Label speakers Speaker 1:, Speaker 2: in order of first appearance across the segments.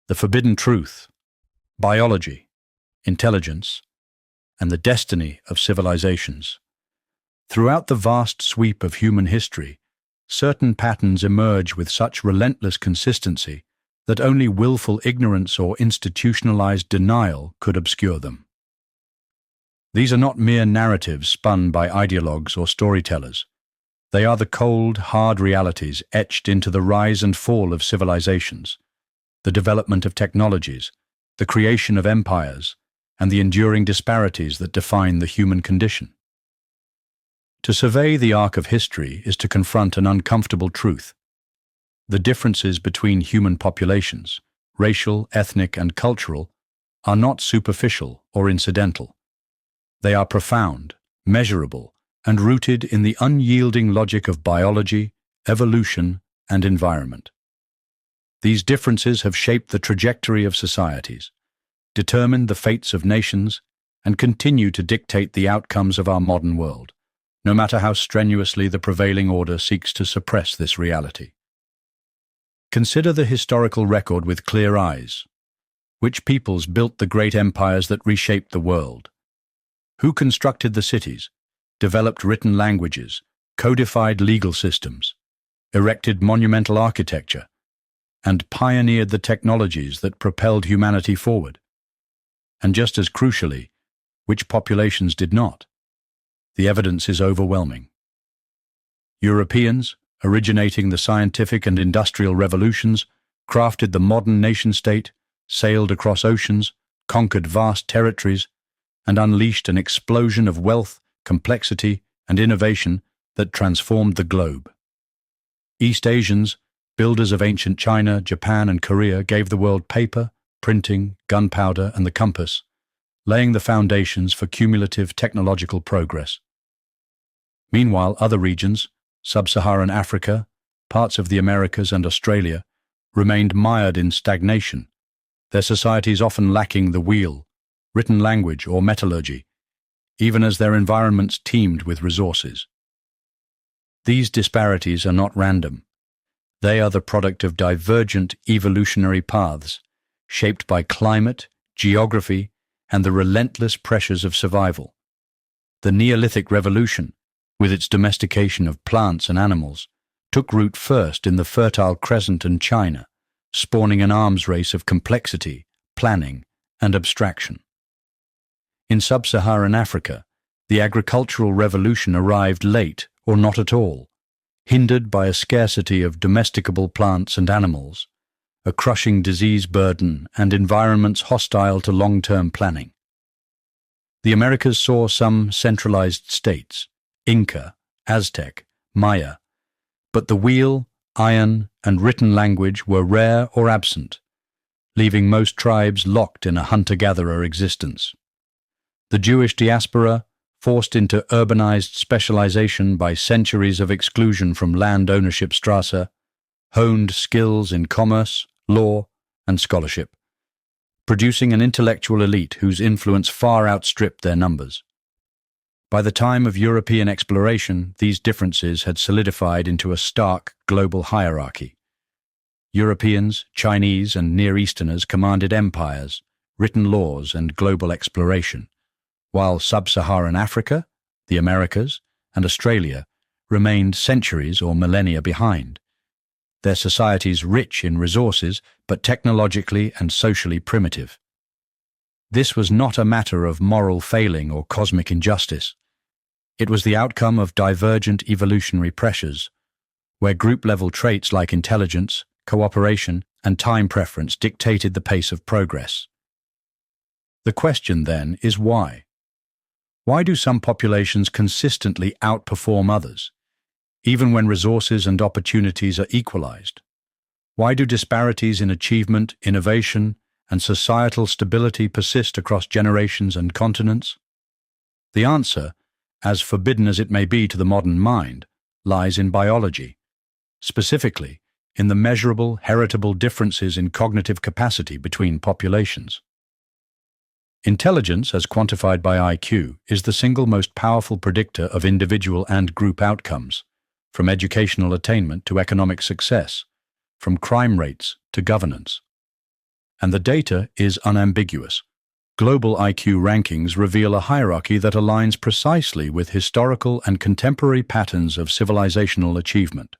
Speaker 1: The forbidden truth, biology, intelligence, and the destiny of civilizations. Throughout the vast sweep of human history, certain patterns emerge with such relentless consistency that only willful ignorance or institutionalized denial could obscure them. These are not mere narratives spun by ideologues or storytellers. They are the cold, hard realities etched into the rise and fall of civilizations, the development of technologies, the creation of empires, and the enduring disparities that define the human condition. To survey the arc of history is to confront an uncomfortable truth. The differences between human populations, racial, ethnic, and cultural, are not superficial or incidental. They are profound, measurable, and rooted in the unyielding logic of biology, evolution, and environment. These differences have shaped the trajectory of societies, determined the fates of nations, and continue to dictate the outcomes of our modern world, no matter how strenuously the prevailing order seeks to suppress this reality. Consider the historical record with clear eyes. Which peoples built the great empires that reshaped the world? Who constructed the cities, developed written languages, codified legal systems, erected monumental architecture, and pioneered the technologies that propelled humanity forward? And just as crucially, which populations did not? The evidence is overwhelming. Europeans, originating the scientific and industrial revolutions, crafted the modern nation-state, sailed across oceans, conquered vast territories, and unleashed an explosion of wealth, complexity, and innovation that transformed the globe. East Asians, builders of ancient China, Japan, and Korea, gave the world paper, printing, gunpowder, and the compass, laying the foundations for cumulative technological progress. Meanwhile, other regions, Sub-Saharan Africa, parts of the Americas, and Australia, remained mired in stagnation, their societies often lacking the wheel, written language, or metallurgy, even as their environments teemed with resources. These disparities are not random. They are the product of divergent evolutionary paths, shaped by climate, geography, and the relentless pressures of survival. The Neolithic Revolution, with its domestication of plants and animals, took root first in the Fertile Crescent and China, spawning an arms race of complexity, planning, and abstraction. In sub-Saharan Africa, the agricultural revolution arrived late or not at all, hindered by a scarcity of domesticable plants and animals, a crushing disease burden, and environments hostile to long-term planning. The Americas saw some centralized states, Inca, Aztec, Maya, but the wheel, iron, and written language were rare or absent, leaving most tribes locked in a hunter-gatherer existence. The Jewish diaspora, forced into urbanized specialization by centuries of exclusion from land ownership strata, honed skills in commerce, law, and scholarship, producing an intellectual elite whose influence far outstripped their numbers. By the time of European exploration, these differences had solidified into a stark global hierarchy. Europeans, Chinese, and Near Easterners commanded empires, written laws, and global exploration, while sub-Saharan Africa, the Americas, and Australia remained centuries or millennia behind, their societies rich in resources but technologically and socially primitive. This was not a matter of moral failing or cosmic injustice. It was the outcome of divergent evolutionary pressures, where group-level traits like intelligence, cooperation, and time preference dictated the pace of progress. The question, then, is why? Why do some populations consistently outperform others, even when resources and opportunities are equalized? Why do disparities in achievement, innovation, and societal stability persist across generations and continents? The answer, as forbidden as it may be to the modern mind, lies in biology, specifically in the measurable, heritable differences in cognitive capacity between populations. Intelligence, as quantified by IQ, is the single most powerful predictor of individual and group outcomes, from educational attainment to economic success, from crime rates to governance. And the data is unambiguous. Global IQ rankings reveal a hierarchy that aligns precisely with historical and contemporary patterns of civilizational achievement.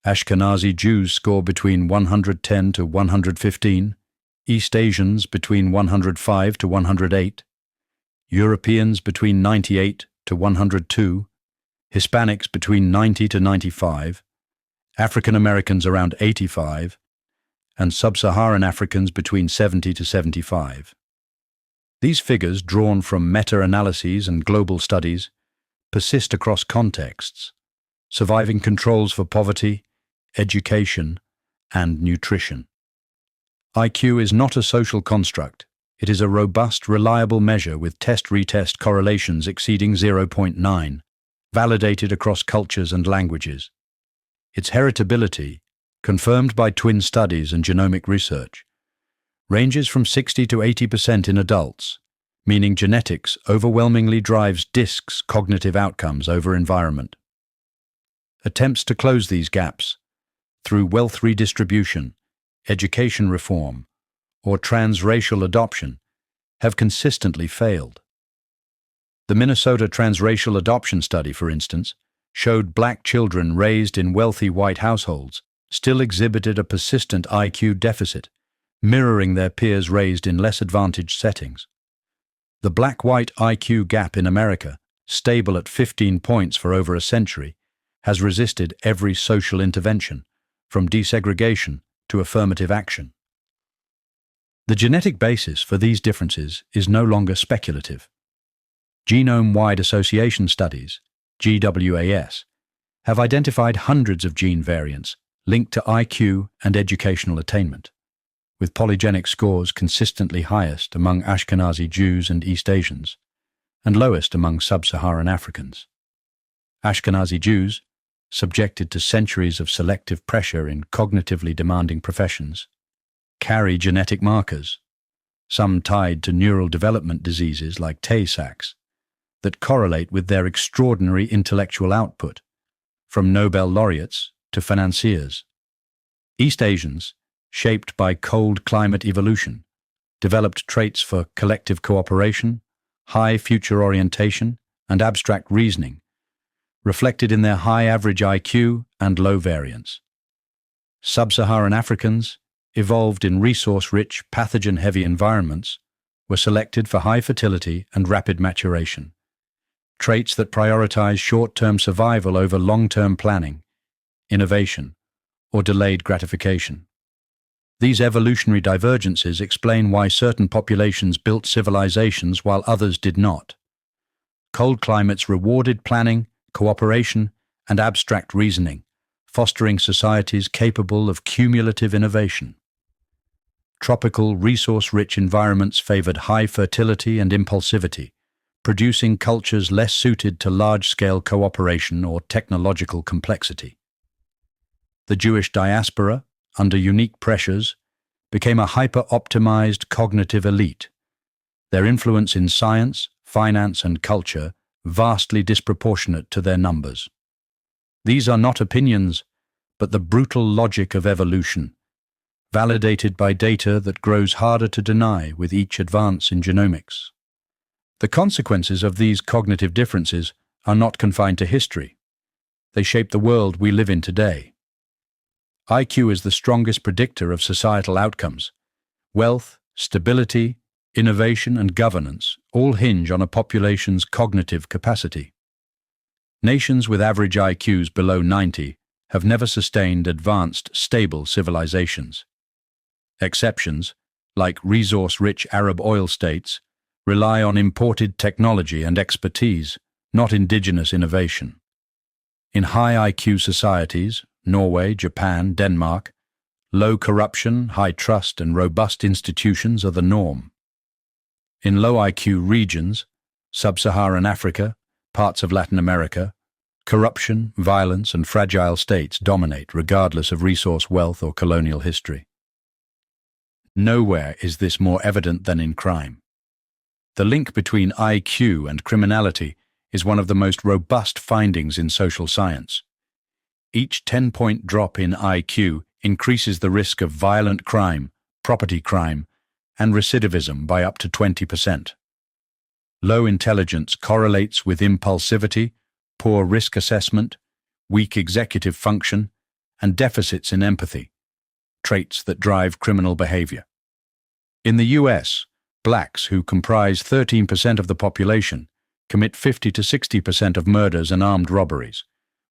Speaker 1: Ashkenazi Jews score between 110 to 115, East Asians between 105 to 108, Europeans between 98 to 102, Hispanics between 90 to 95, African Americans around 85, and Sub-Saharan Africans between 70 to 75. These figures, drawn from meta-analyses and global studies, persist across contexts, surviving controls for poverty, education, and nutrition. IQ is not a social construct. It is a robust, reliable measure with test-retest correlations exceeding 0.9, validated across cultures and languages. Its heritability, confirmed by twin studies and genomic research, ranges from 60 to 80% in adults, meaning genetics overwhelmingly drives DISC's cognitive outcomes over environment. Attempts to close these gaps through wealth redistribution, education reform, or transracial adoption have consistently failed. The Minnesota Transracial Adoption Study, for instance, showed Black children raised in wealthy white households still exhibited a persistent IQ deficit, mirroring their peers raised in less advantaged settings. The Black-white IQ gap in America, stable at 15 points for over a century, has resisted every social intervention, from desegregation to affirmative action. The genetic basis for these differences is no longer speculative. Genome-wide association studies, GWAS, have identified hundreds of gene variants linked to IQ and educational attainment, with polygenic scores consistently highest among Ashkenazi Jews and East Asians, and lowest among Sub-Saharan Africans. Ashkenazi Jews, subjected to centuries of selective pressure in cognitively demanding professions, carry genetic markers, some tied to neural development diseases like Tay-Sachs, that correlate with their extraordinary intellectual output, from Nobel laureates to financiers. East Asians, shaped by cold climate evolution, developed traits for collective cooperation, high future orientation, and abstract reasoning, reflected in their high average IQ and low variance. Sub-Saharan Africans, evolved in resource-rich, pathogen-heavy environments, were selected for high fertility and rapid maturation, traits that prioritize short-term survival over long-term planning, innovation, or delayed gratification. These evolutionary divergences explain why certain populations built civilizations while others did not. Cold climates rewarded planning, cooperation, and abstract reasoning, fostering societies capable of cumulative innovation. Tropical, resource-rich environments favored high fertility and impulsivity, producing cultures less suited to large-scale cooperation or technological complexity. The Jewish diaspora, under unique pressures, became a hyper-optimized cognitive elite, their influence in science, finance, and culture vastly disproportionate to their numbers. These are not opinions, but the brutal logic of evolution, validated by data that grows harder to deny with each advance in genomics. The consequences of these cognitive differences are not confined to history. They shape the world we live in today. IQ is the strongest predictor of societal outcomes. Wealth, stability, innovation, and governance all hinge on a population's cognitive capacity. Nations with average IQs below 90 have never sustained advanced, stable civilizations. Exceptions, like resource-rich Arab oil states, rely on imported technology and expertise, not indigenous innovation. In high IQ societies, Norway, Japan, Denmark, low corruption, high trust, and robust institutions are the norm. In low IQ regions, Sub-Saharan Africa, parts of Latin America, corruption, violence, and fragile states dominate regardless of resource wealth or colonial history. Nowhere is this more evident than in crime. The link between IQ and criminality is one of the most robust findings in social science. Each 10-point drop in IQ increases the risk of violent crime, property crime, and recidivism by up to 20%. Low intelligence correlates with impulsivity, poor risk assessment, weak executive function, and deficits in empathy, traits that drive criminal behavior. In the US, blacks, who comprise 13% of the population, commit 50 to 60% of murders and armed robberies,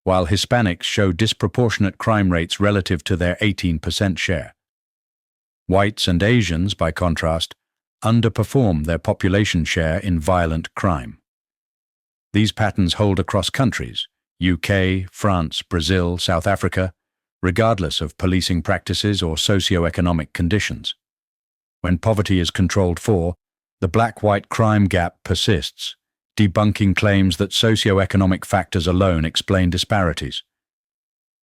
Speaker 1: while Hispanics show disproportionate crime rates relative to their 18% share. Whites and Asians, by contrast, underperform their population share in violent crime. These patterns hold across countries, UK, France, Brazil, South Africa, regardless of policing practices or socio-economic conditions. When poverty is controlled for, the black-white crime gap persists, debunking claims that socio-economic factors alone explain disparities.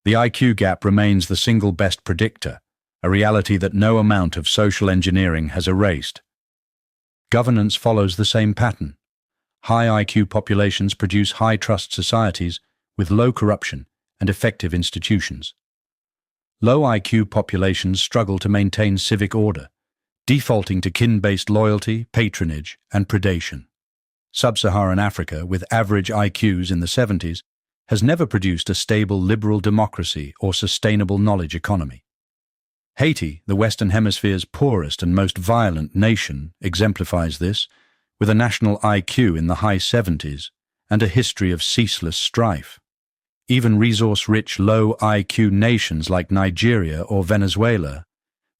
Speaker 1: The IQ gap remains the single best predictor, a reality that no amount of social engineering has erased. Governance follows the same pattern. High IQ populations produce high-trust societies with low corruption and effective institutions. Low IQ populations struggle to maintain civic order, defaulting to kin-based loyalty, patronage, and predation. Sub-Saharan Africa, with average IQs in the 70s, has never produced a stable liberal democracy or sustainable knowledge economy. Haiti, the Western Hemisphere's poorest and most violent nation, exemplifies this, with a national IQ in the high 70s and a history of ceaseless strife. Even resource-rich low IQ nations like Nigeria or Venezuela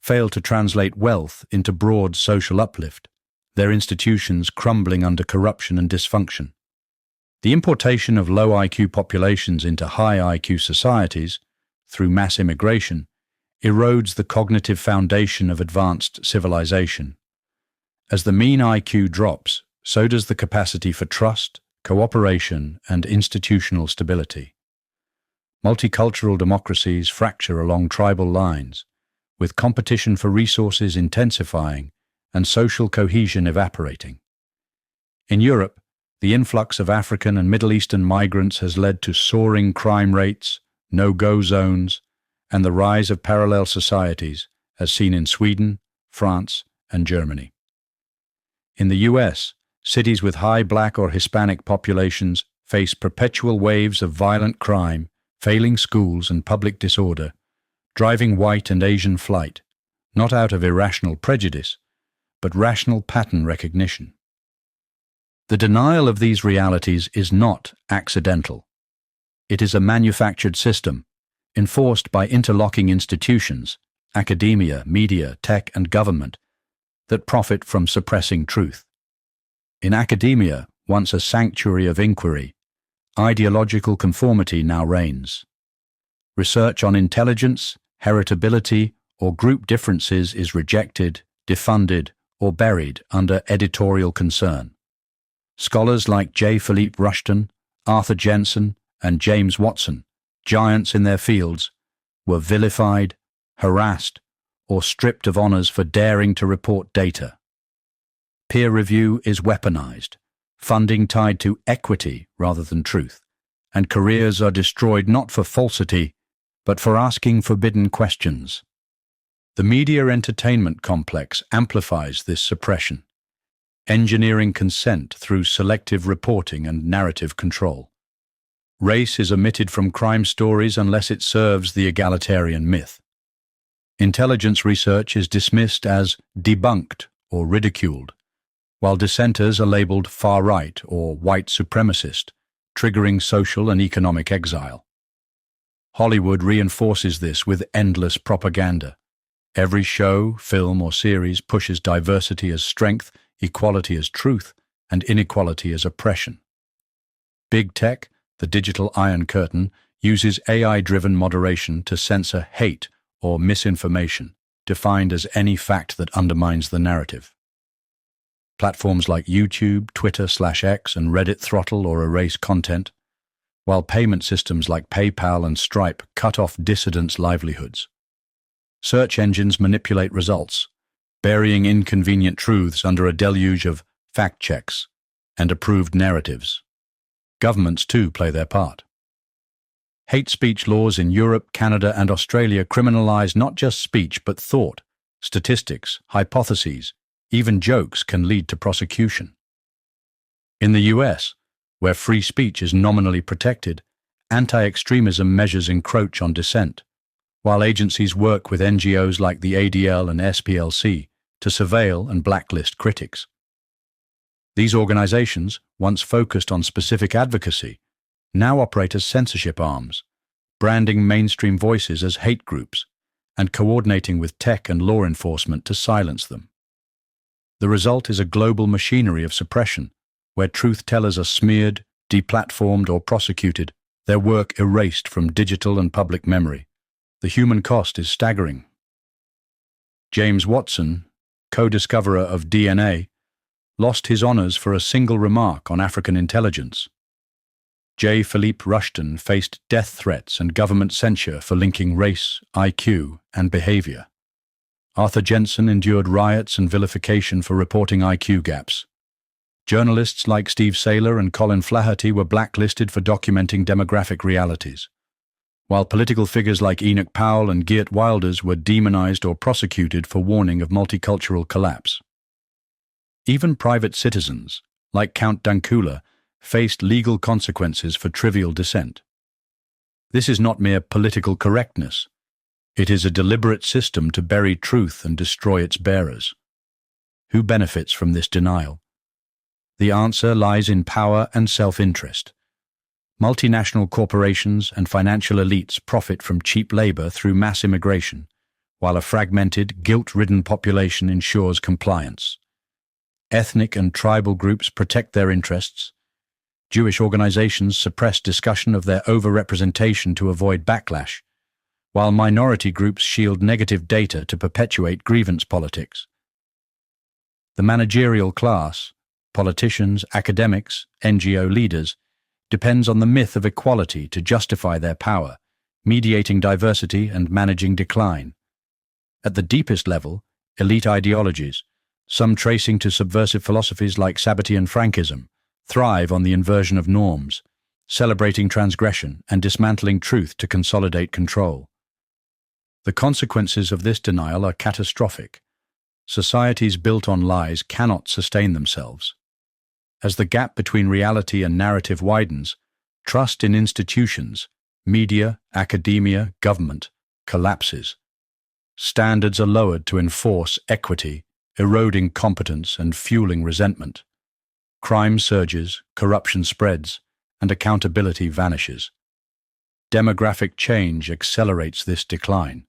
Speaker 1: fail to translate wealth into broad social uplift, their institutions crumbling under corruption and dysfunction. The importation of low IQ populations into high IQ societies, through mass immigration, erodes the cognitive foundation of advanced civilization. As the mean IQ drops, so does the capacity for trust, cooperation, and institutional stability. Multicultural democracies fracture along tribal lines, with competition for resources intensifying and social cohesion evaporating. In Europe, the influx of African and Middle Eastern migrants has led to soaring crime rates, no-go zones, and the rise of parallel societies, as seen in Sweden, France, and Germany. In the US, cities with high Black or Hispanic populations face perpetual waves of violent crime, failing schools, and public disorder, driving white and Asian flight, not out of irrational prejudice, but rational pattern recognition. The denial of these realities is not accidental. It is a manufactured system, enforced by interlocking institutions, academia, media, tech, and government, that profit from suppressing truth. In academia, once a sanctuary of inquiry, ideological conformity now reigns. Research on intelligence, heritability, or group differences is rejected, defunded, or buried under editorial concern. Scholars like J. Philippe Rushton, Arthur Jensen, and James Watson, giants in their fields, were vilified, harassed, or stripped of honors for daring to report data. Peer review is weaponized, funding tied to equity rather than truth, and careers are destroyed not for falsity, but for asking forbidden questions. The media entertainment complex amplifies this suppression, engineering consent through selective reporting and narrative control. Race is omitted from crime stories unless it serves the egalitarian myth. Intelligence research is dismissed as debunked or ridiculed, while dissenters are labeled far-right or white supremacist, triggering social and economic exile. Hollywood reinforces this with endless propaganda. Every show, film, or series pushes diversity as strength, equality as truth, and inequality as oppression. Big Tech, the digital Iron Curtain, uses AI-driven moderation to censor hate or misinformation, defined as any fact that undermines the narrative. Platforms like YouTube, Twitter/X, and Reddit throttle or erase content, while payment systems like PayPal and Stripe cut off dissidents' livelihoods. Search engines manipulate results, burying inconvenient truths under a deluge of fact checks and approved narratives. Governments, too, play their part. Hate speech laws in Europe, Canada, and Australia criminalize not just speech but thought, statistics, hypotheses, even jokes can lead to prosecution. In the US, where free speech is nominally protected, anti-extremism measures encroach on dissent, while agencies work with NGOs like the ADL and SPLC to surveil and blacklist critics. These organizations, once focused on specific advocacy, now operate as censorship arms, branding mainstream voices as hate groups and coordinating with tech and law enforcement to silence them. The result is a global machinery of suppression, where truth-tellers are smeared, deplatformed, or prosecuted, their work erased from digital and public memory. The human cost is staggering. James Watson, co-discoverer of DNA, lost his honors for a single remark on African intelligence. J. Philippe Rushton faced death threats and government censure for linking race, IQ, and behavior. Arthur Jensen endured riots and vilification for reporting IQ gaps. Journalists like Steve Saylor and Colin Flaherty were blacklisted for documenting demographic realities, while political figures like Enoch Powell and Geert Wilders were demonized or prosecuted for warning of multicultural collapse. Even private citizens, like Count Dankula, faced legal consequences for trivial dissent. This is not mere political correctness. It is a deliberate system to bury truth and destroy its bearers. Who benefits from this denial? The answer lies in power and self-interest. Multinational corporations and financial elites profit from cheap labor through mass immigration, while a fragmented, guilt-ridden population ensures compliance. Ethnic and tribal groups protect their interests. Jewish organizations suppress discussion of their overrepresentation to avoid backlash, while minority groups shield negative data to perpetuate grievance politics. The managerial class, politicians, academics, NGO leaders, depends on the myth of equality to justify their power, mediating diversity and managing decline. At the deepest level, elite ideologies, some tracing to subversive philosophies like Sabbatean Frankism, thrive on the inversion of norms, celebrating transgression and dismantling truth to consolidate control. The consequences of this denial are catastrophic. Societies built on lies cannot sustain themselves. As the gap between reality and narrative widens, trust in institutions, media, academia, government, collapses. Standards are lowered to enforce equity, eroding competence and fueling resentment. Crime surges, corruption spreads, and accountability vanishes. Demographic change accelerates this decline.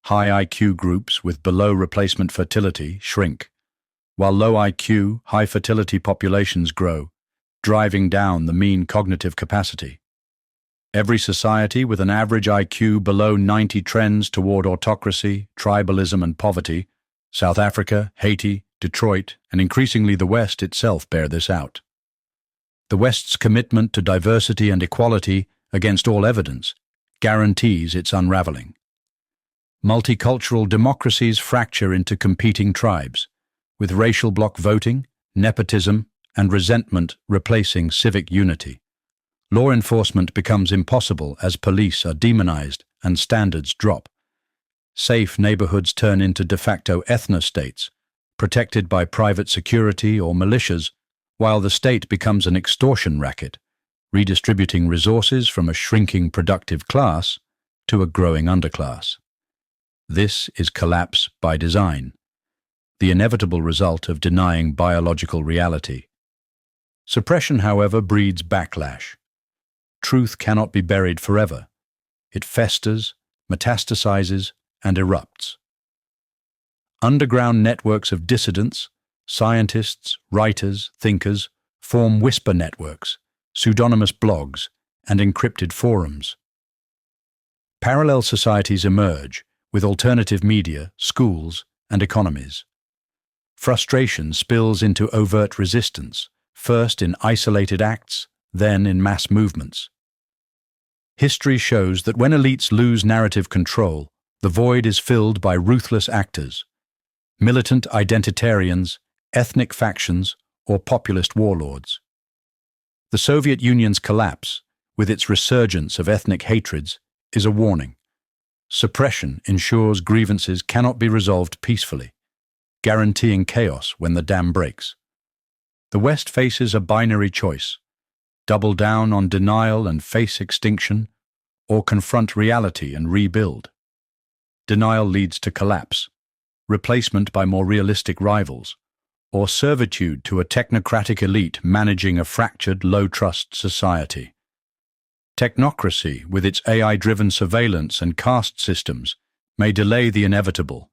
Speaker 1: High IQ groups with below replacement fertility shrink, while low IQ, high fertility populations grow, driving down the mean cognitive capacity. Every society with an average IQ below 90 trends toward autocracy, tribalism, and poverty. South Africa, Haiti, Detroit, and increasingly the West itself bear this out. The West's commitment to diversity and equality, against all evidence, guarantees its unraveling. Multicultural democracies fracture into competing tribes, with racial bloc voting, nepotism, and resentment replacing civic unity. Law enforcement becomes impossible as police are demonized and standards drop. Safe neighborhoods turn into de facto ethno-states, protected by private security or militias, while the state becomes an extortion racket, redistributing resources from a shrinking productive class to a growing underclass. This is collapse by design, the inevitable result of denying biological reality. Suppression, however, breeds backlash. Truth cannot be buried forever. It festers, metastasizes, and erupts. Underground networks of dissidents, scientists, writers, thinkers, form whisper networks, pseudonymous blogs, and encrypted forums. Parallel societies emerge, with alternative media, schools, and economies. Frustration spills into overt resistance, first in isolated acts, then in mass movements. History shows that when elites lose narrative control, the void is filled by ruthless actors, militant identitarians, ethnic factions, or populist warlords. The Soviet Union's collapse, with its resurgence of ethnic hatreds, is a warning. Suppression ensures grievances cannot be resolved peacefully, guaranteeing chaos when the dam breaks. The West faces a binary choice: double down on denial and face extinction, or confront reality and rebuild. Denial leads to collapse, replacement by more realistic rivals, or servitude to a technocratic elite managing a fractured, low-trust society. Technocracy, with its AI-driven surveillance and caste systems, may delay the inevitable,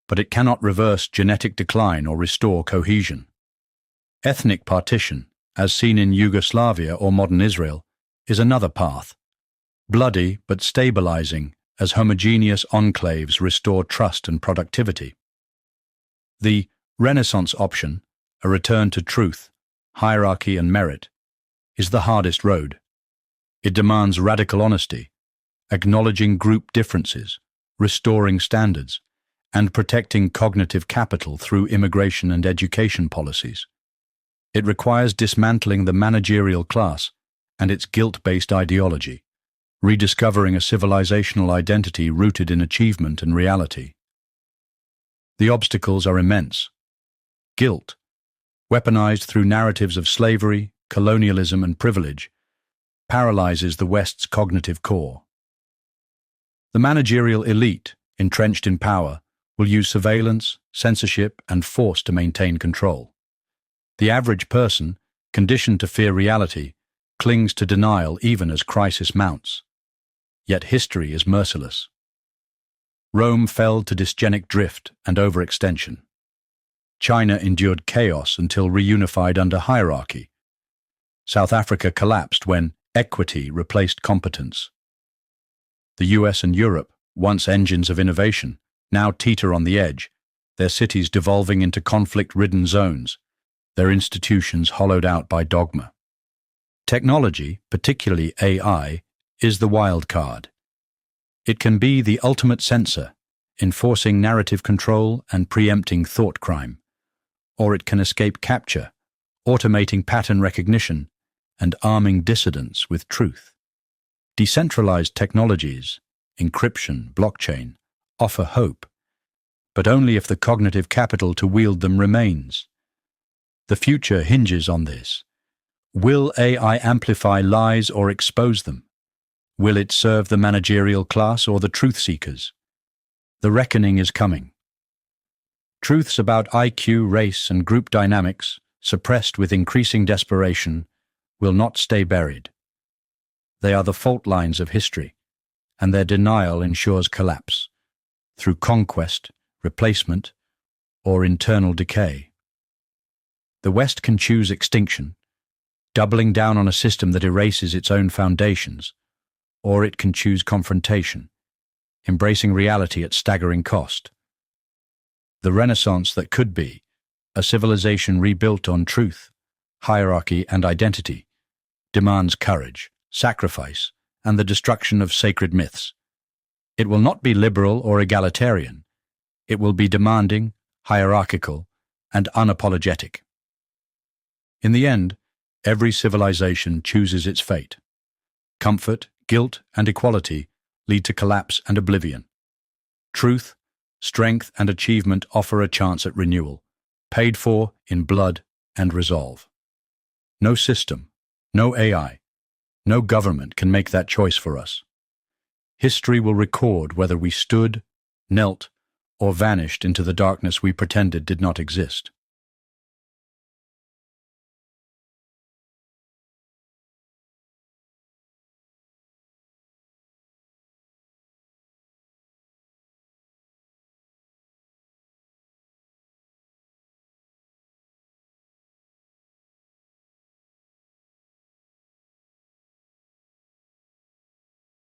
Speaker 1: but it cannot reverse genetic decline or restore cohesion. Ethnic partition, as seen in Yugoslavia or modern Israel, is another path. Bloody but stabilizing as homogeneous enclaves restore trust and productivity. The Renaissance option, a return to truth, hierarchy and merit, is the hardest road. It demands radical honesty, acknowledging group differences, restoring standards, and protecting cognitive capital through immigration and education policies. It requires dismantling the managerial class and its guilt-based ideology, rediscovering a civilizational identity rooted in achievement and reality. The obstacles are immense. Guilt, weaponized through narratives of slavery, colonialism, and privilege, paralyzes the West's cognitive core. The managerial elite, entrenched in power, will use surveillance, censorship, and force to maintain control. The average person, conditioned to fear reality, clings to denial even as crisis mounts. Yet history is merciless. Rome fell to dysgenic drift and overextension. China endured chaos until reunified under hierarchy. South Africa collapsed when equity replaced competence. The US and Europe, once engines of innovation, now teeter on the edge, their cities devolving into conflict-ridden zones, their institutions hollowed out by dogma. Technology, particularly AI, is the wild card. It can be the ultimate censor, enforcing narrative control and preempting thought crime, or it can escape capture, automating pattern recognition and arming dissidents with truth. Decentralized technologies, encryption, blockchain, offer hope, but only if the cognitive capital to wield them remains. The future hinges on this. Will AI amplify lies or expose them? Will it serve the managerial class or the truth seekers? The reckoning is coming. Truths about IQ, race, and group dynamics, suppressed with increasing desperation, will not stay buried. They are the fault lines of history, and their denial ensures collapse, through conquest, replacement, or internal decay. The West can choose extinction, doubling down on a system that erases its own foundations, or it can choose confrontation, embracing reality at staggering cost. The Renaissance that could be, a civilization rebuilt on truth, hierarchy, and identity, demands courage, sacrifice, and the destruction of sacred myths. It will not be liberal or egalitarian. It will be demanding, hierarchical, and unapologetic. In the end, every civilization chooses its fate. Comfort, guilt, and equality lead to collapse and oblivion. Truth, strength, and achievement offer a chance at renewal, paid for in blood and resolve. No system, no AI, no government can make that choice for us. History will record whether we stood, knelt, or vanished into the darkness we pretended did not exist.